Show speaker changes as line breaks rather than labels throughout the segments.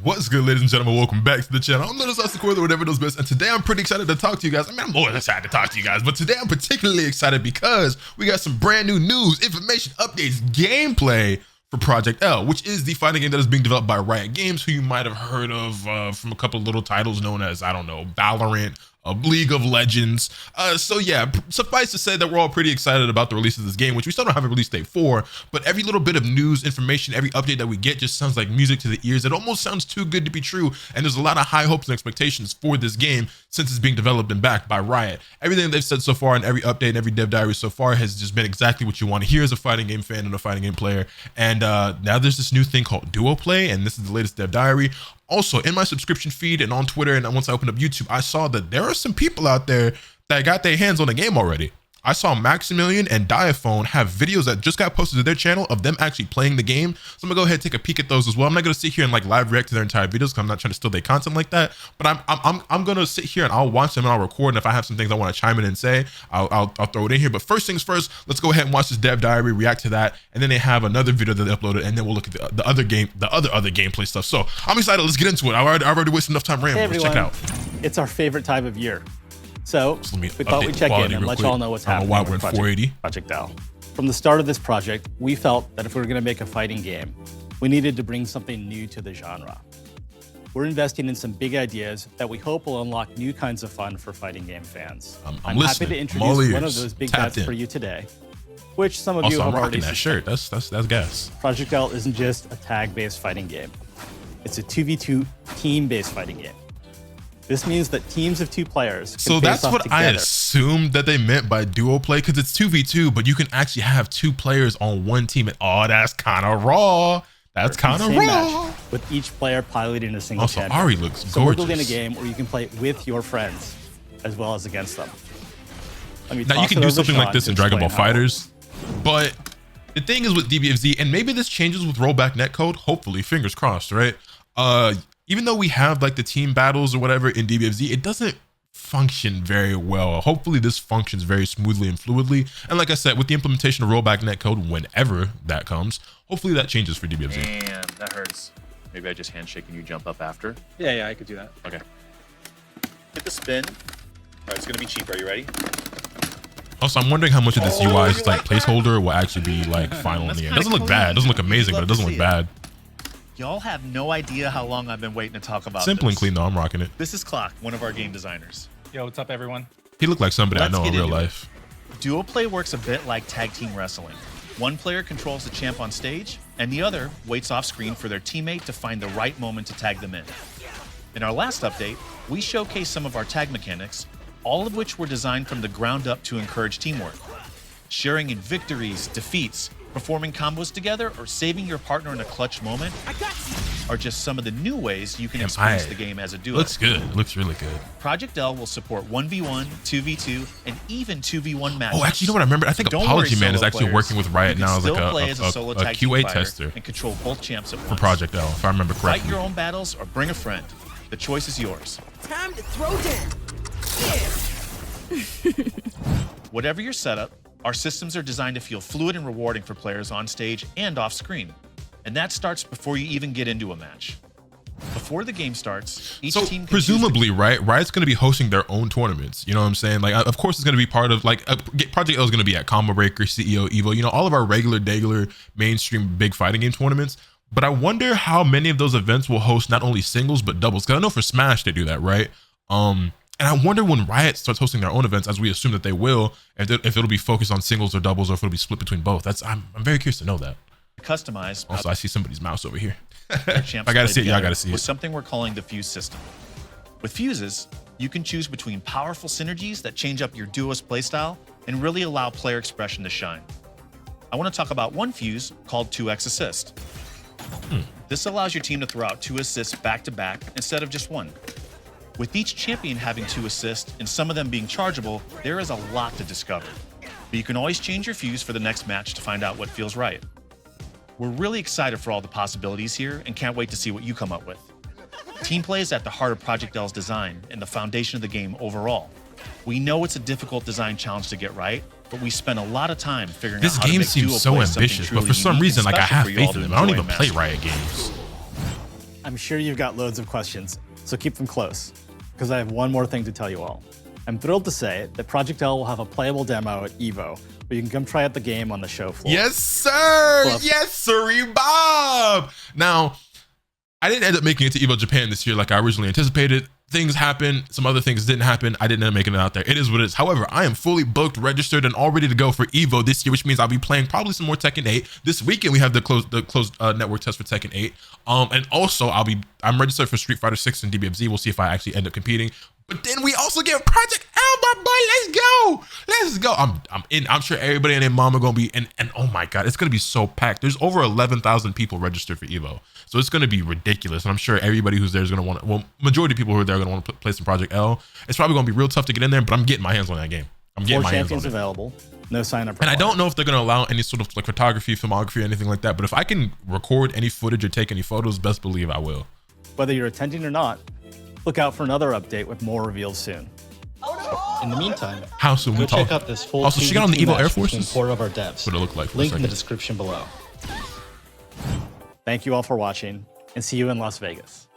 What's good, ladies and gentlemen? Welcome back to the channel. I'm Little Sauce the Corner, whatever knows best, and today I'm pretty excited to talk to you guys. I mean, I'm always excited to talk to you guys, but today I'm particularly excited because we got some brand new news, information, updates, gameplay for Project L, which is the fighting game that is being developed by Riot Games, who you might have heard of from a couple of little titles known as, I don't know, Valorant, League of Legends. So yeah, suffice to say that we're all pretty excited about the release of this game, which we still don't have a release date for, but every little bit of news, information, every update that we get just sounds like music to the ears. It almost sounds too good to be true, and there's a lot of high hopes and expectations for this game since it's being developed and backed by Riot. Everything they've said so far and every update and every dev diary so far has just been exactly what you want to hear as a fighting game fan and a fighting game player. And now there's this new thing called Duo Play, and this is the latest dev diary. Also, in my subscription feed and on Twitter, and once I opened up YouTube, I saw that there are some people out there that got their hands on the game already. I saw Maximilian and Diaphone have videos that just got posted to their channel of them actually playing the game. So I'm gonna go ahead and take a peek at those as well. I'm not gonna sit here and like live react to their entire videos because I'm not trying to steal their content like that. But I'm gonna sit here and I'll watch them and I'll record. And if I have some things I want to chime in and say, I'll throw it in here. But first things first, let's go ahead and watch this dev diary, react to that, and then they have another video that they uploaded, and then we'll look at the other gameplay stuff. So I'm excited. Let's get into it. I already wasted enough time rambling. Let's check it out.
It's our favorite time of year. So we thought we'd check in and let y'all know what's happening with Project L. From the start of this project, we felt that if we were going to make a fighting game, we needed to bring something new to the genre. We're investing in some big ideas that we hope will unlock new kinds of fun for fighting game fans. I'm happy to introduce one of those big bets for you today, which some of you have already seen.
That shirt. That's gas.
Project L isn't just a tag-based fighting game. It's a 2v2 team-based fighting game. This means that teams of 2 players can
So that's what I assumed that they meant by duo play, because it's 2v2, but you can actually have 2 players on one team. And oh, that's kind of raw. That's kind of raw.
With each player piloting a single
champion. Also, Ari looks gorgeous.
So we're building a game where you can play with your friends as well as against them.
Now you can do something like this in Dragon Ball Fighters, but the thing is with DBFZ, and maybe this changes with rollback netcode, hopefully, fingers crossed, right? Even though we have like the team battles or whatever in DBFZ, it doesn't function very well. Hopefully this functions very smoothly and fluidly. And like I said, with the implementation of rollback netcode, whenever that comes, hopefully that changes for DBFZ.
Damn, that hurts. Maybe I just handshake and you jump up after.
Yeah, I could do that.
Okay. Hit the spin. All right, it's gonna be cheap. Are you ready?
Also, I'm wondering how much of this UI is like placeholder will actually be like final in the end. It doesn't look bad. It doesn't look amazing, but it doesn't look bad.
Y'all have no idea how long I've been waiting to talk about
Simple
this.
and clean though, I'm rocking it.
This is Clock, one of our game designers.
Yo, what's up, everyone?
He looked like somebody I know in real life.
Duo play works a bit like tag team wrestling. One player controls the champ on stage, and the other waits off screen for their teammate to find the right moment to tag them in. In our last update, we showcased some of our tag mechanics, all of which were designed from the ground up to encourage teamwork. Sharing in victories, defeats, performing combos together, or saving your partner in a clutch moment are just some of the new ways you can experience the game as a duo.
Looks good. It looks really good.
Project L will support 1v1, 2v2, and even 2v1 matches.
Oh, actually, you know what I remember? I think Apology Man is actually working with Riot now as like a QA tester
and control both champs at once.
For Project L, if I remember correctly.
Fight your own battles or bring a friend. The choice is yours.
Time to throw down. Yeah.
Whatever your setup, our systems are designed to feel fluid and rewarding for players on stage and off screen. And that starts before you even get into a match. Before the game starts, each team can
presumably, right? Riot's going to be hosting their own tournaments. You know what I'm saying? Like, of course, it's going to be part of like Project L is going to be at Combo Breaker, CEO, Evo. You know, all of our regular mainstream big fighting game tournaments. But I wonder how many of those events will host not only singles but doubles. Because I know for Smash they do that, right? And I wonder when Riot starts hosting their own events, as we assume that they will, if it'll be focused on singles or doubles, or if it'll be split between both. I'm very curious to know that.
Customize.
Also, I see somebody's mouse over here.
I
gotta see it. Yeah, I gotta see it.
With something we're calling the Fuse system. With fuses, you can choose between powerful synergies that change up your duo's playstyle and really allow player expression to shine. I want to talk about one fuse called 2x assist. This allows your team to throw out 2 assists back to back instead of just 1. With each champion having 2 assists and some of them being chargeable, there is a lot to discover. But you can always change your fuse for the next match to find out what feels right. We're really excited for all the possibilities here and can't wait to see what you come up with. Team play is at the heart of Project L's design and the foundation of the game overall. We know it's a difficult design challenge to get right, but we spent a lot of time figuring out how to make
this game seems so ambitious, but for some reason, like I have faith in them. I don't even play Riot Games.
I'm sure you've got loads of questions, so keep them close, because I have one more thing to tell you all. I'm thrilled to say that Project L will have a playable demo at EVO, where you can come try out the game on the show floor.
Yes, sir.
Plus,
yes, sirree, Bob. Now, I didn't end up making it to EVO Japan this year like I originally anticipated. Things happened. Some other things didn't happen. I didn't end up making it out there. It is what it is. However, I am fully booked, registered, and all ready to go for EVO this year, which means I'll be playing probably some more Tekken 8. This weekend, we have the closed network test for Tekken 8. And also, I'm registered for Street Fighter 6 and DBFZ. We'll see if I actually end up competing. But then we also get Project L, my boy. Let's go. Let's go. I'm in. I'm sure everybody and their mom are going to be in. And oh my God, it's going to be so packed. There's over 11,000 people registered for EVO. So it's going to be ridiculous. And I'm sure everybody who's there is going to want to, well, majority of people who are there are going to want to play some Project L. It's probably going to be real tough to get in there, but I'm getting my hands on that game. I'm getting my hands on it.
4 champions available. No sign up.
And I don't know if they're going to allow any sort of like photography, filmography, or anything like that. But if I can record any footage or take any photos, best believe I will.
Whether you're attending or not, look out for another update with more reveals soon.
In the meantime,
how soon we
check out this full
also, she got on the EVO Air Forces.
4 of our devs.
What it looked like.
Link in the description below.
Thank you all for watching, and see you in Las Vegas.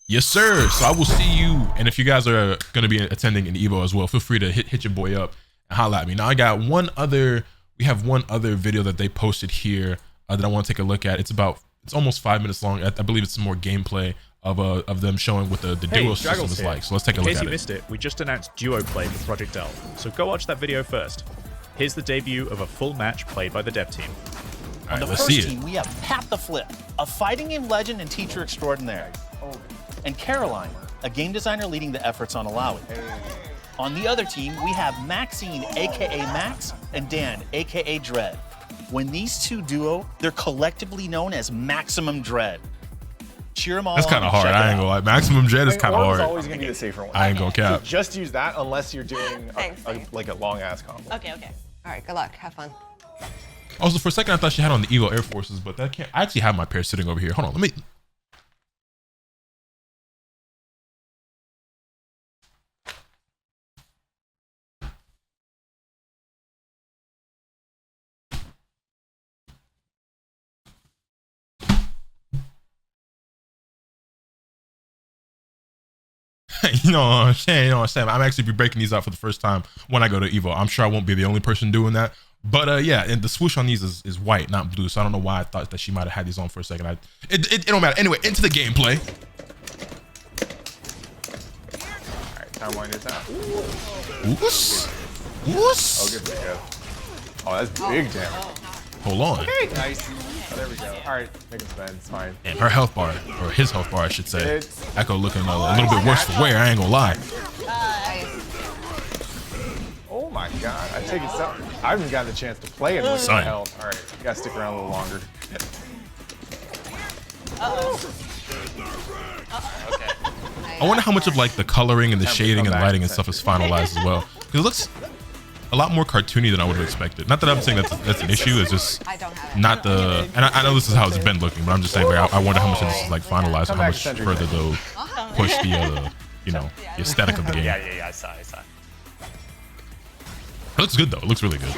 Yes, sir. So I will see you. And if you guys are going to be attending an EVO as well, feel free to hit your boy up and holla at me. Now I got we have one other video that they posted here that I want to take a look at. It's almost 5 minutes long. I believe it's some more gameplay of them showing what the duo system is like. So let's take a look at it.
In case you missed it, we just announced duo play for Project L. So go watch that video first. Here's the debut of a full match played by the dev team.
On the first team, we have Pat the Flip, a fighting game legend and teacher extraordinaire. And Caroline, a game designer leading the efforts on Alawi. On the other team, we have Maxine, aka Max, and Dan, aka Dread. When these two duo, they're collectively known as Maximum Dread. Cheer them all on.
That's kind of hard. I ain't gonna lie. Maximum Dread is kind of hard.
Always gonna be the safer one.
I ain't gonna cap.
So just use that unless you're doing like a long ass combo.
Okay.
All right, good luck. Have fun.
Also, for a second, I thought she had on the EVO Air Forces, but that can't. I actually have my pair sitting over here. Hold on, let me. You know what I'm saying? I'm actually be breaking these out for the first time when I go to EVO. I'm sure I won't be the only person doing that. But yeah, and the swoosh on these is white, not blue. So I don't know why I thought that she might have had these on for a second. It don't matter. Anyway, into the gameplay.
All right, time wind is out.
Oos.
Oh, good to go. Oh, that's big damage.
Hold on.
Okay, nice. Oh, there we go. All right, make him spend. It's fine.
And her health bar, or his health bar, I should say. Echo looking a little bit worse for wear. I ain't gonna lie.
Oh my God! I take it so. I haven't gotten the chance to play it with my health. All right, you gotta stick around a little longer.
I wonder how much of like the coloring and the shading and lighting and stuff is finalized as well. Because it looks a lot more cartoony than I would have expected. Not that I'm saying that's an issue. It's just not the. And I know this is how it's been looking, but I'm just saying I wonder how much of this is like finalized and how much further they'll push the the aesthetic of the game.
Yeah, I saw.
It looks good though. It looks really good.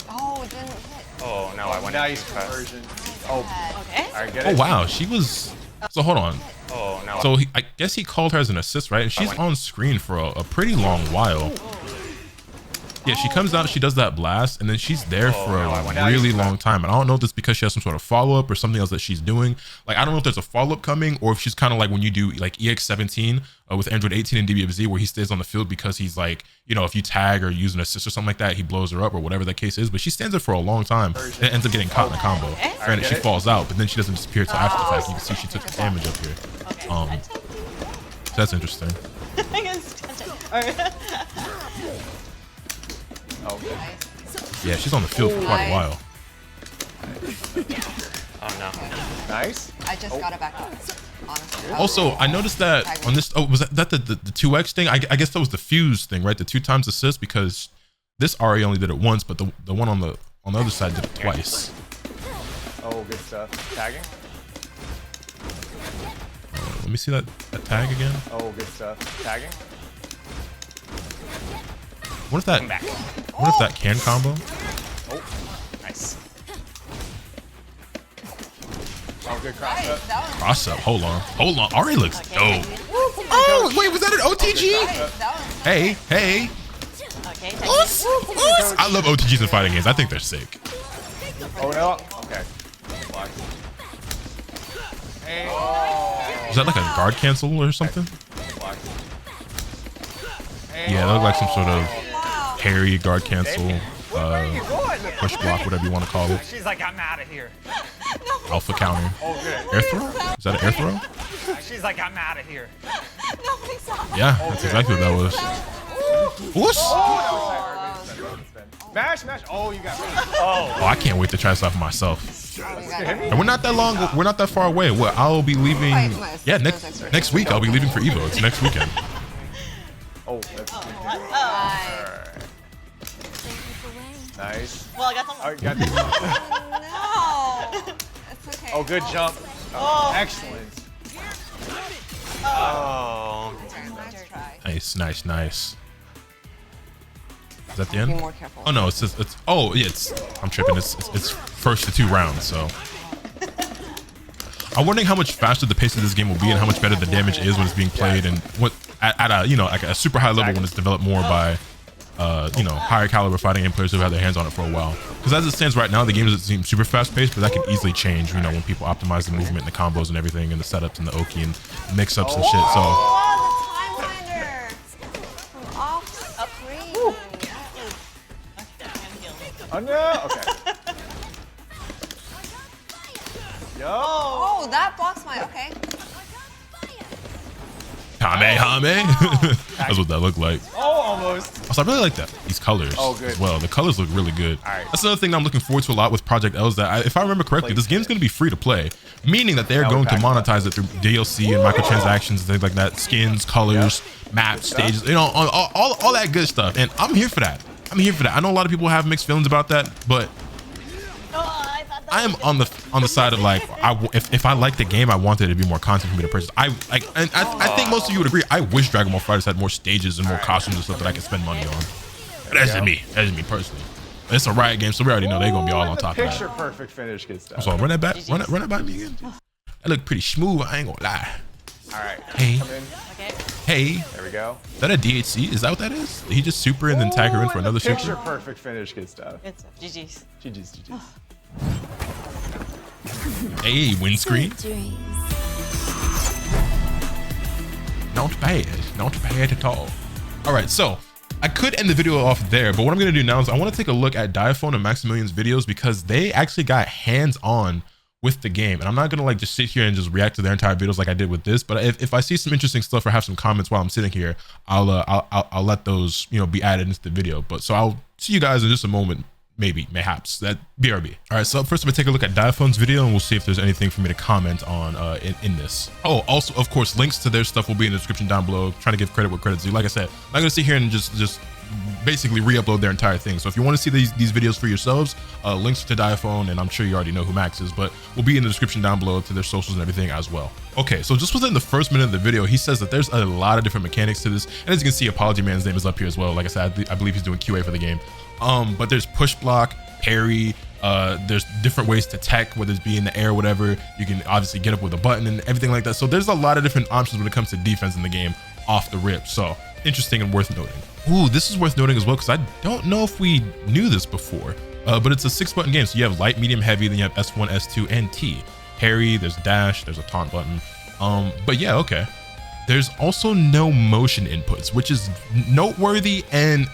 Oh, didn't hit.
Oh no, I went.
Nice conversion. Oh,
Okay.
all right, get it.
Oh wow, she was. So hold on.
Oh no.
So I guess he called her as an assist, right? And she's on screen for a pretty long while. Yeah, she comes out, she does that blast, and then she's there for a really long time. And I don't know if it's because she has some sort of follow-up or something else that she's doing. Like, I don't know if there's a follow-up coming, or if she's kind of like when you do like EX17 with Android 18 and DBFZ, where he stays on the field because he's like, if you tag or use an assist or something like that, he blows her up or whatever the case is. But she stands there for a long time and ends up getting caught in a combo. Granted, she falls out, but then she doesn't disappear till after the fact. You can see she took the damage up here. So that's interesting. Yeah, she's on the field for quite a while.
Oh no.
Nice.
I just got it back up. Honestly.
Also, I noticed that on this. Oh, was that the 2x thing? I guess that was the fuse thing, right? The 2x assist, because this Ari only did it once, but the one on the other side did it twice.
Oh, good stuff. Tagging.
Let me see that tag again.
Oh, good stuff. Tagging.
What if that can combo?
Oh,
Nice.
oh, good cross up.
Cross up. Hold on. Ari looks dope. Oh, wait, was that an OTG? Hey. I love OTGs in fighting games. I think they're sick.
Oh no. Okay. Hey.
Is that like a guard cancel or something? Yeah, that looked like some sort of parry, guard cancel, push block, whatever you want to call it.
She's like, I'm out of here.
Alpha counter. Air throw? Is that an air throw?
She's like, I'm out of here.
Yeah, that's exactly what that was. Whoosh!
Mash. Oh, you got me.
Oh, I can't wait to try this out for myself. And we're not that long. We're not that far away. What? I'll be leaving. Yeah, next week I'll be leaving for Evo. It's next weekend.
Oh, that's nice.
Well, I got some.
All right, got this.
No. It's okay.
Oh, good jump. Oh, excellent.
Oh.
Nice try.
Nice. Is that the end?
Be more careful.
Oh no, it's I'm tripping. It's first to 2 rounds, so. I'm wondering how much faster the pace of this game will be and how much better the damage is when it's being played and what at a like a super high level when it's developed more by higher caliber fighting game players who've had their hands on it for a while. Because as it stands right now, the game doesn't seem super fast paced, but that can easily change, when people optimize the movement and the combos and everything and the setups and the Oki and mix ups and shit. So
Oh, the timeline from off screen.
Oh no. Okay. Yo.
Oh, that blocks my. Okay.
Hame. That's what that looked like.
Oh, almost.
Also, I really like these colors as well. The colors look really good.
Right.
That's another thing I'm looking forward to a lot with Project L is that if I remember correctly, this game's going to be free to play, meaning that they're going to monetize it through DLC and microtransactions and things like that, skins, colors, maps, stages, all that good stuff. And I'm here for that. I know a lot of people have mixed feelings about that, but I am on the side of like, if I like the game, I want there to be more content for me to purchase. I think most of you would agree. I wish Dragon Ball FighterZ had more stages and more costumes and stuff that I could spend money on. But that's just me. That's just me personally. It's a Riot game, so we already know they're gonna be all on top of that.
Picture perfect finish, good stuff.
So run that back. Run it by me again. That look pretty smooth. I ain't gonna lie.
All right.
Hey.
Come in.
Hey.
There we go.
Is that a DHC? Is that what that is? Did he just super and then tag her in for another super?
Picture perfect finish, good stuff.
It's GG's.
GG's.
Hey, windscreen. Not bad at all. All right, so I could end the video off there, but what I'm gonna do now is I want to take a look at Diaphone and Maximilian's videos because they actually got hands-on with the game, and I'm not gonna like just sit here and just react to their entire videos like I did with this. But if I see some interesting stuff or have some comments while I'm sitting here, I'll let those be added into the video. But so I'll see you guys in just a moment. Mayhaps that BRB. All right, so up first I'm gonna take a look at Diaphone's video and we'll see if there's anything for me to comment on in this. Oh, also of course links to their stuff will be in the description down below. trying to give credit where credit's due. Like I said, I'm not gonna sit here and just basically re-upload their entire thing. So if you want to see these videos for yourselves, links to Diaphone, and I'm sure you already know who Max is, but will be in the description down below to their socials and everything as well. Okay, so just within the first minute of the video, he says that there's a lot of different mechanics to this, and as you can see, Apology Man's name is up here as well. Like I said, I believe he's doing QA for the game. But there's push block, parry, there's different ways to tech, whether it's be in the air or whatever. You can obviously get up with a button and everything like that. So there's a lot of different options when it comes to defense in the game off the rip. So interesting and worth noting. Ooh, this is worth noting as well because I don't know if we knew this before, but it's a 6-button game. So you have light, medium, heavy, then you have S1, S2, and T. Parry, there's dash, there's a taunt button. But yeah, okay. There's also no motion inputs, which is noteworthy and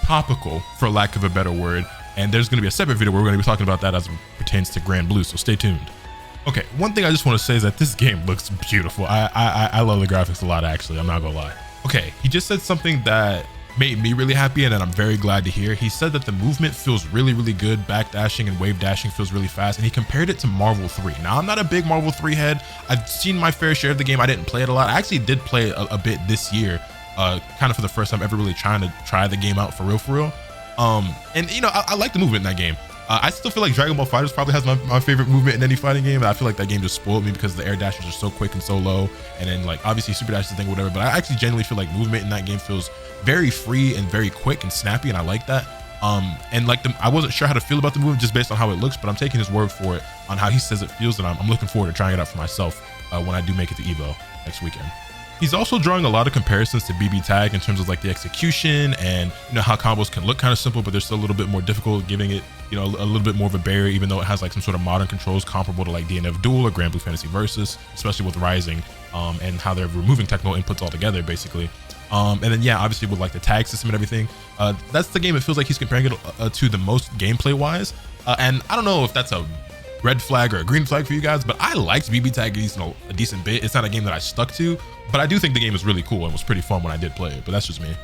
topical, for lack of a better word. And there's going to be a separate video where we're going to be talking about that as it pertains to Grand Blue, so stay tuned. Okay, one thing I just want to say is that this game looks beautiful. I love the graphics a lot, actually. I'm not gonna lie. Okay, he just said something that made me really happy and that I'm very glad to hear. He said that the movement feels really, really good. Backdashing and wave dashing feels really fast, and he compared it to Marvel 3. Now, I'm not a big Marvel 3 head. I've seen my fair share of the game. I didn't play it a lot. I actually did play a bit this year, kind of for the first time ever really trying to try the game out for real. And I like the movement in that game. I still feel like Dragon Ball FighterZ probably has my favorite movement in any fighting game. I feel like that game just spoiled me because the air dashes are so quick and so low, and then like obviously super dash is the thing, whatever. But I actually genuinely feel like movement in that game feels very free and very quick and snappy, and I like that. And like I wasn't sure how to feel about the movie just based on how it looks, but I'm taking his word for it on how he says it feels, and I'm looking forward to trying it out for myself when I do make it to Evo next weekend. He's also drawing a lot of comparisons to BB Tag in terms of like the execution and how combos can look kind of simple, but they're still a little bit more difficult, giving it a little bit more of a barrier, even though it has like some sort of modern controls comparable to like DNF Duel or Grand Blue Fantasy Versus, especially with Rising, and how they're removing technical inputs altogether, basically. And then yeah, obviously with like the tag system and everything, that's the game it feels like he's comparing it to the most gameplay wise. And I don't know if that's a red flag or a green flag for you guys, but I liked BB Tag a decent bit. It's not a game that I stuck to, but I do think the game is really cool and was pretty fun when I did play it. But that's just me.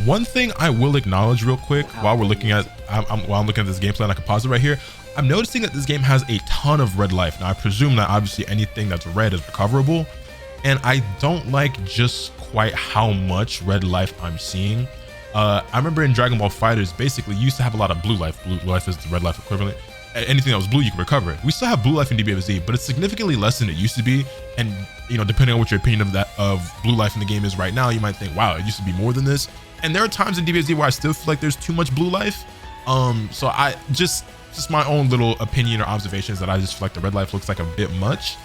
One thing I will acknowledge real quick while we're looking at while I'm looking at this gameplay, and I can pause it right here, I'm noticing that this game has a ton of red life. Now I presume that obviously anything that's red is recoverable, and I don't like just quite how much red life I'm seeing. I remember in Dragon Ball FighterZ, basically you used to have a lot of blue life. Blue life is the red life equivalent. Anything that was blue, you can recover it. We still have blue life in DBFZ, but it's significantly less than it used to be. And depending on what your opinion of blue life in the game is right now, you might think, wow, it used to be more than this. And there are times in DBFZ where I still feel like there's too much blue life. So I just my own little opinion or observations that I just feel like the red life looks like a bit much.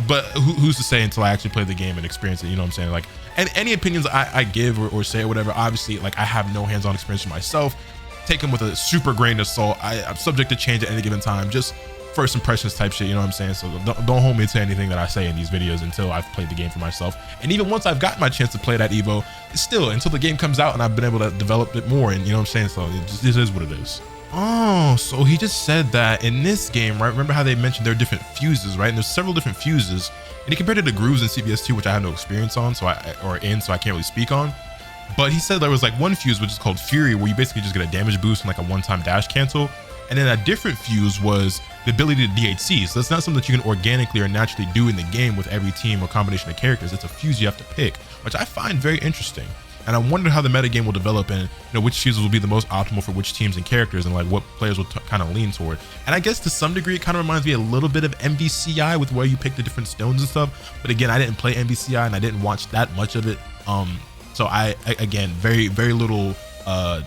But who's to say until I actually play the game and experience it, you know what I'm saying? Like, and any opinions I give or say or whatever, obviously, like I have no hands-on experience for myself. Take them with a super grain of salt. I'm subject to change at any given time, just first impressions type shit, you know what I'm saying? So don't hold me to anything that I say in these videos until I've played the game for myself. And even once I've gotten my chance to play it at Evo, it's still until the game comes out and I've been able to develop it more, and you know what I'm saying? So it is what it is. Oh, so he just said that in this game, right? Remember how they mentioned there are different fuses, right? And there's several different fuses, and he compared it to grooves in CVS2, which I have no experience on, so I can't really speak on. But he said there was like one fuse which is called Fury, where you basically just get a damage boost and like a one-time dash cancel. And then a different fuse was the ability to DHC. So that's not something that you can organically or naturally do in the game with every team or combination of characters. It's a fuse you have to pick, which I find very interesting. And I wonder how the metagame will develop and which fuses will be the most optimal for which teams and characters, and like what players will kind of lean toward. And I guess to some degree it kind of reminds me a little bit of MVCI with where you pick the different stones and stuff. But again, I didn't play MVCI and I didn't watch that much of it. So I again, very little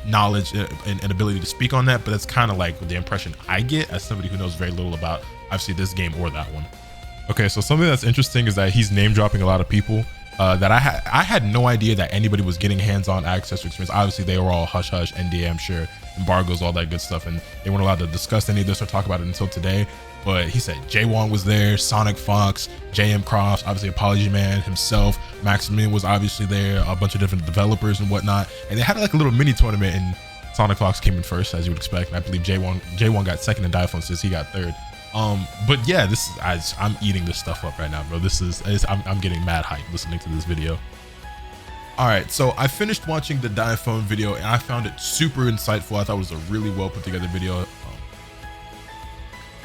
knowledge and ability to speak on that, but that's kind of like the impression I get as somebody who knows very little about obviously this game or that one. Okay, so something that's interesting is that he's name dropping a lot of people that I had no idea that anybody was getting hands-on access to experience. Obviously they were all hush hush, NDA, I'm sure, embargoes, all that good stuff, and they weren't allowed to discuss any of this or talk about it until today. But he said J1 was there, Sonic Fox, JM Crofts, obviously Apology Man himself, Maximilian was obviously there, a bunch of different developers and whatnot, and they had like a little mini tournament, and Sonic Fox came in first, as you would expect, and I believe J1 got second, and Diaphone says he got third. But yeah, this is I'm eating this stuff up right now, bro. I'm getting mad hype listening to this video. All right, so I finished watching the Diaphone video and I found it super insightful. I thought it was a really well put together video.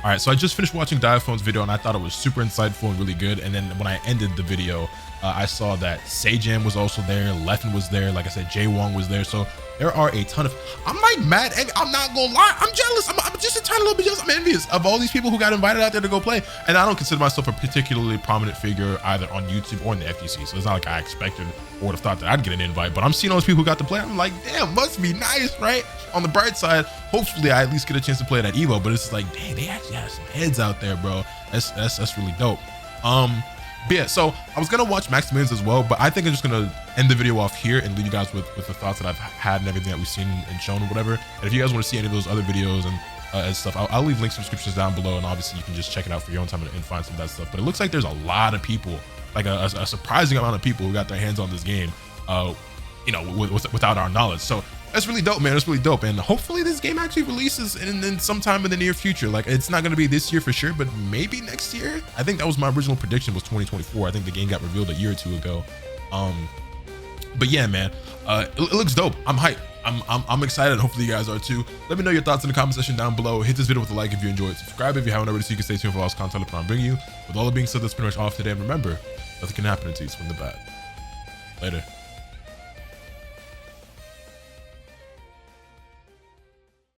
All right, so I just finished watching Diaphone's video and I thought it was super insightful and really good. And then when I ended the video, I saw that Sajam was also there, Leffen was there, like I said, J1 was there. So there are a ton of, I'm like mad, I'm not gonna lie, I'm jealous. I'm just a tiny little bit jealous. I'm envious of all these people who got invited out there to go play. And I don't consider myself a particularly prominent figure either on YouTube or in the FGC. So it's not like I expected or would have thought that I'd get an invite, but I'm seeing all those people who got to play. I'm like, damn, must be nice, right? On the bright side, hopefully I at least get a chance to play it at Evo, but it's like, dang, they actually have some heads out there, bro. That's really dope. But yeah, so I was gonna watch Maximilian's as well, but I think I'm just gonna end the video off here and leave you guys with the thoughts that I've had and everything that we've seen and shown or whatever. And if you guys want to see any of those other videos and stuff, I'll leave links and descriptions down below, and obviously you can just check it out for your own time and find some of that stuff. But it looks like there's a lot of people, like a surprising amount of people who got their hands on this game, without our knowledge. So that's really dope, man. That's really dope. And hopefully this game actually releases in sometime in the near future. Like, it's not going to be this year for sure, but maybe next year. I think that was my original prediction, was 2024. I think the game got revealed a year or two ago. But yeah, man, it looks dope. I'm hyped. I'm excited. Hopefully you guys are too. Let me know your thoughts in the comment section down below. Hit this video with a like if you enjoyed. Subscribe if you haven't already, so you can stay tuned for all this content I'm bringing you. With all that being said, that's pretty much all for today. And remember, nothing can happen until you swing the bat. Later.